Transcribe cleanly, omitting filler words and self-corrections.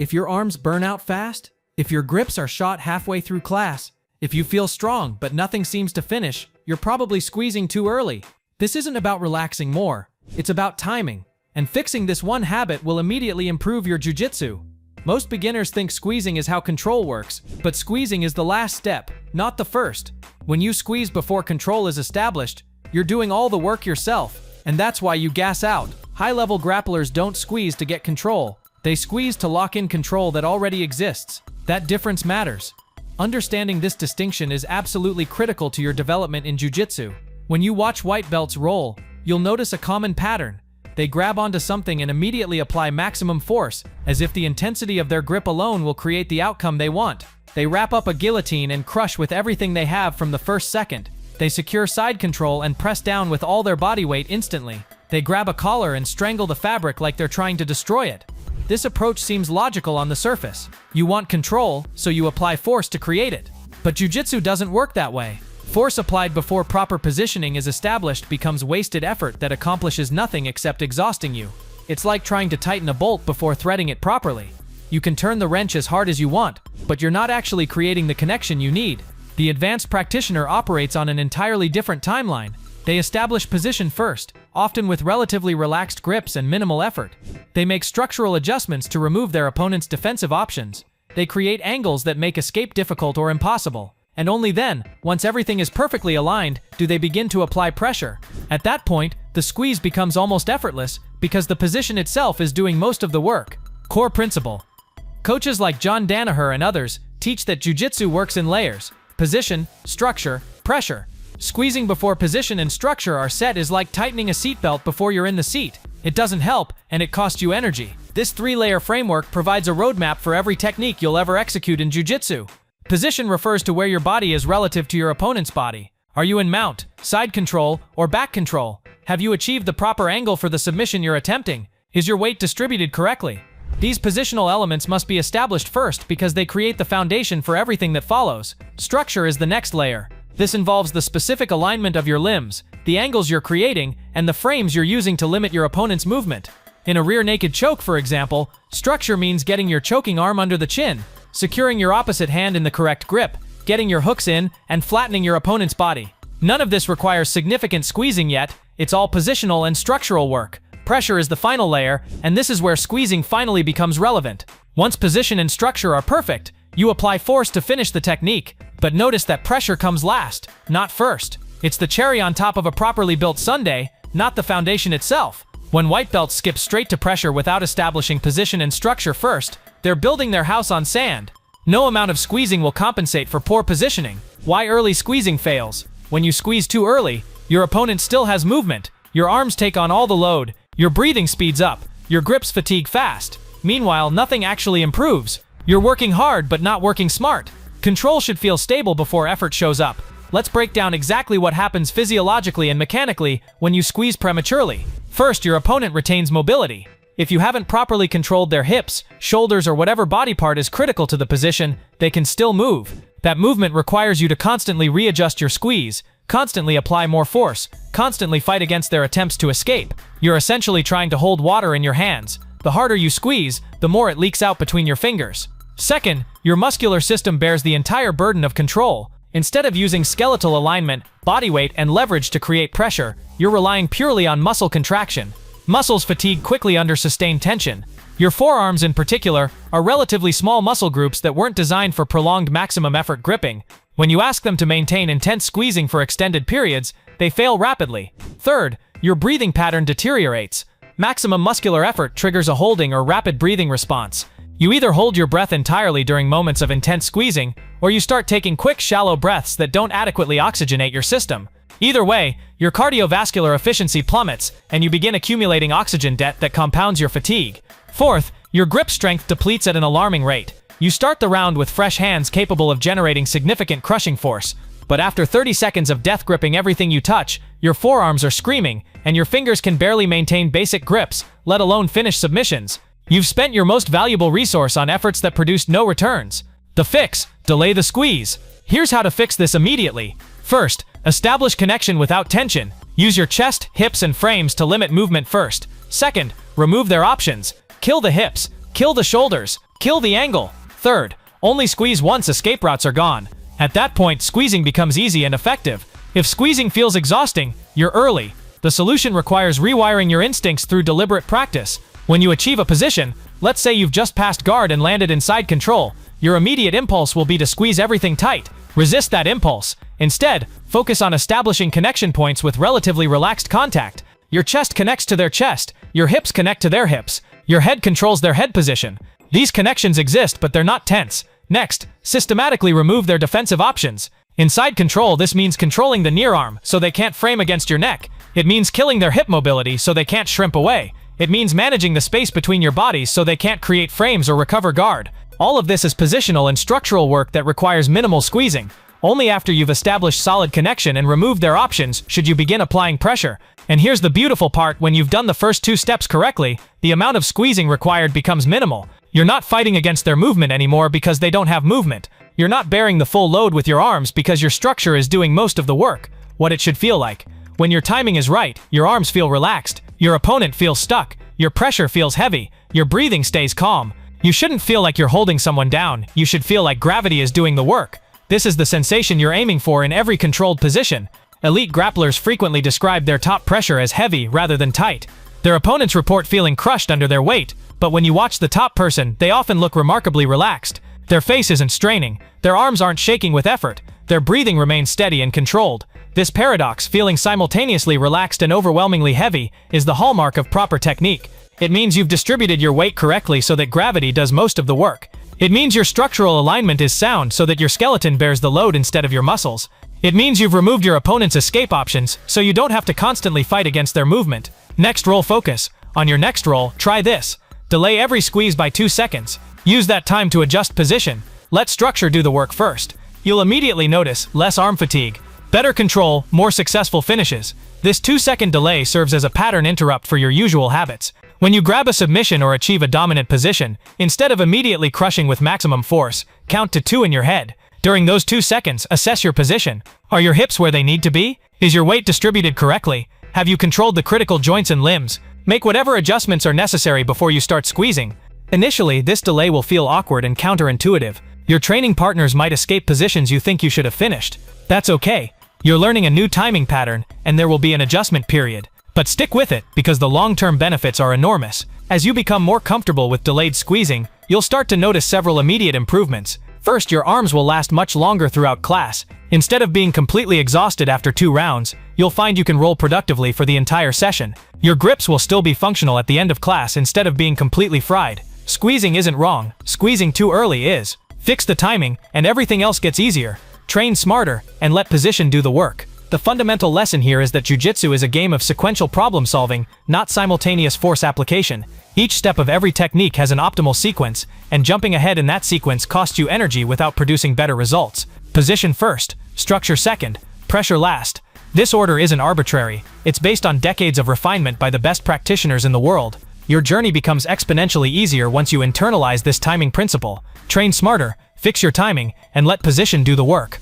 If your arms burn out fast, if your grips are shot halfway through class, if you feel strong but nothing seems to finish, you're probably squeezing too early. This isn't about relaxing more, it's about timing. And fixing this one habit will immediately improve your jiu-jitsu. Most beginners think squeezing is how control works, but squeezing is the last step, not the first. When you squeeze before control is established, you're doing all the work yourself, and that's why you gas out. High-level grapplers don't squeeze to get control. They squeeze to lock in control that already exists. That difference matters. Understanding this distinction is absolutely critical to your development in jiu-jitsu. When you watch white belts roll, you'll notice a common pattern. They grab onto something and immediately apply maximum force, as if the intensity of their grip alone will create the outcome they want. They wrap up a guillotine and crush with everything they have from the first second. They secure side control and press down with all their body weight instantly. They grab a collar and strangle the fabric like they're trying to destroy it. This approach seems logical on the surface. You want control, so you apply force to create it. But jiu-jitsu doesn't work that way. Force applied before proper positioning is established becomes wasted effort that accomplishes nothing except exhausting you. It's like trying to tighten a bolt before threading it properly. You can turn the wrench as hard as you want, but you're not actually creating the connection you need. The advanced practitioner operates on an entirely different timeline. They establish position first, often with relatively relaxed grips and minimal effort. They make structural adjustments to remove their opponent's defensive options. They create angles that make escape difficult or impossible. And only then, once everything is perfectly aligned, do they begin to apply pressure. At that point, the squeeze becomes almost effortless because the position itself is doing most of the work. Core principle. Coaches like John Danaher and others teach that jiu-jitsu works in layers: position, structure, pressure. Squeezing before position and structure are set is like tightening a seatbelt before you're in the seat. It doesn't help, and it costs you energy. This three-layer framework provides a roadmap for every technique you'll ever execute in jiu-jitsu. Position refers to where your body is relative to your opponent's body. Are you in mount, side control, or back control? Have you achieved the proper angle for the submission you're attempting? Is your weight distributed correctly? These positional elements must be established first because they create the foundation for everything that follows. Structure is the next layer. This involves the specific alignment of your limbs, the angles you're creating, and the frames you're using to limit your opponent's movement. In a rear naked choke, for example, structure means getting your choking arm under the chin, securing your opposite hand in the correct grip, getting your hooks in, and flattening your opponent's body. None of this requires significant squeezing yet, it's all positional and structural work. Pressure is the final layer, and this is where squeezing finally becomes relevant. Once position and structure are perfect, you apply force to finish the technique, but notice that pressure comes last, not first. It's the cherry on top of a properly built sundae, not the foundation itself. When white belts skip straight to pressure without establishing position and structure first, they're building their house on sand. No amount of squeezing will compensate for poor positioning. Why early squeezing fails? When you squeeze too early, your opponent still has movement, your arms take on all the load, your breathing speeds up, your grips fatigue fast. Meanwhile, nothing actually improves. You're working hard but not working smart. Control should feel stable before effort shows up. Let's break down exactly what happens physiologically and mechanically when you squeeze prematurely. First, your opponent retains mobility. If you haven't properly controlled their hips, shoulders, or whatever body part is critical to the position, they can still move. That movement requires you to constantly readjust your squeeze, constantly apply more force, constantly fight against their attempts to escape. You're essentially trying to hold water in your hands. The harder you squeeze, the more it leaks out between your fingers. Second, your muscular system bears the entire burden of control. Instead of using skeletal alignment, body weight, and leverage to create pressure, you're relying purely on muscle contraction. Muscles fatigue quickly under sustained tension. Your forearms, in particular, are relatively small muscle groups that weren't designed for prolonged maximum effort gripping. When you ask them to maintain intense squeezing for extended periods, they fail rapidly. Third, your breathing pattern deteriorates. Maximum muscular effort triggers a holding or rapid breathing response. You either hold your breath entirely during moments of intense squeezing, or you start taking quick, shallow breaths that don't adequately oxygenate your system. Either way, your cardiovascular efficiency plummets, and you begin accumulating oxygen debt that compounds your fatigue. Fourth, your grip strength depletes at an alarming rate. You start the round with fresh hands capable of generating significant crushing force, but after 30 seconds of death gripping everything you touch, your forearms are screaming, and your fingers can barely maintain basic grips, let alone finish submissions. You've spent your most valuable resource on efforts that produced no returns. The fix: delay the squeeze. Here's how to fix this immediately. First, establish connection without tension. Use your chest, hips, and frames to limit movement first. Second, remove their options. Kill the hips, kill the shoulders, Kill the angle. Third, only squeeze once escape routes are gone. At that point, squeezing becomes easy and effective. If squeezing feels exhausting, you're early. The solution requires rewiring your instincts through deliberate practice. When you achieve a position, let's say you've just passed guard and landed inside control, your immediate impulse will be to squeeze everything tight. Resist that impulse. Instead, focus on establishing connection points with relatively relaxed contact. Your chest connects to their chest, your hips connect to their hips, your head controls their head position. These connections exist, but they're not tense. Next, systematically remove their defensive options. Inside control, this means controlling the near arm so they can't frame against your neck. It means killing their hip mobility so they can't shrimp away. It means managing the space between your bodies so they can't create frames or recover guard. All of this is positional and structural work that requires minimal squeezing. Only after you've established solid connection and removed their options should you begin applying pressure. And here's the beautiful part: when you've done the first 2 steps correctly, the amount of squeezing required becomes minimal. You're not fighting against their movement anymore because they don't have movement. You're not bearing the full load with your arms because your structure is doing most of the work. What it should feel like. When your timing is right, your arms feel relaxed, your opponent feels stuck, your pressure feels heavy, your breathing stays calm. You shouldn't feel like you're holding someone down, you should feel like gravity is doing the work. This is the sensation you're aiming for in every controlled position. Elite grapplers frequently describe their top pressure as heavy rather than tight. Their opponents report feeling crushed under their weight, but when you watch the top person, they often look remarkably relaxed. Their face isn't straining, their arms aren't shaking with effort, their breathing remains steady and controlled. This paradox, feeling simultaneously relaxed and overwhelmingly heavy, is the hallmark of proper technique. It means you've distributed your weight correctly so that gravity does most of the work. It means your structural alignment is sound so that your skeleton bears the load instead of your muscles. It means you've removed your opponent's escape options so you don't have to constantly fight against their movement. Next roll focus. On your next roll, try this. Delay every squeeze by 2 seconds. Use that time to adjust position. Let structure do the work first. You'll immediately notice less arm fatigue, better control, more successful finishes. This 2-second delay serves as a pattern interrupt for your usual habits. When you grab a submission or achieve a dominant position, instead of immediately crushing with maximum force, count to 2 in your head. During those 2 seconds, assess your position. Are your hips where they need to be? Is your weight distributed correctly? Have you controlled the critical joints and limbs? Make whatever adjustments are necessary before you start squeezing. Initially, this delay will feel awkward and counterintuitive. Your training partners might escape positions you think you should have finished. That's okay. You're learning a new timing pattern, and there will be an adjustment period. But stick with it, because the long-term benefits are enormous. As you become more comfortable with delayed squeezing, you'll start to notice several immediate improvements. First, your arms will last much longer throughout class. Instead of being completely exhausted after 2 rounds, you'll find you can roll productively for the entire session. Your grips will still be functional at the end of class instead of being completely fried. Squeezing isn't wrong, squeezing too early is. Fix the timing, and everything else gets easier. Train smarter, and let position do the work. The fundamental lesson here is that jiu-jitsu is a game of sequential problem solving, not simultaneous force application. Each step of every technique has an optimal sequence, and jumping ahead in that sequence costs you energy without producing better results. Position first, structure second, pressure last. This order isn't arbitrary, it's based on decades of refinement by the best practitioners in the world. Your journey becomes exponentially easier once you internalize this timing principle. Train smarter, fix your timing, and let position do the work.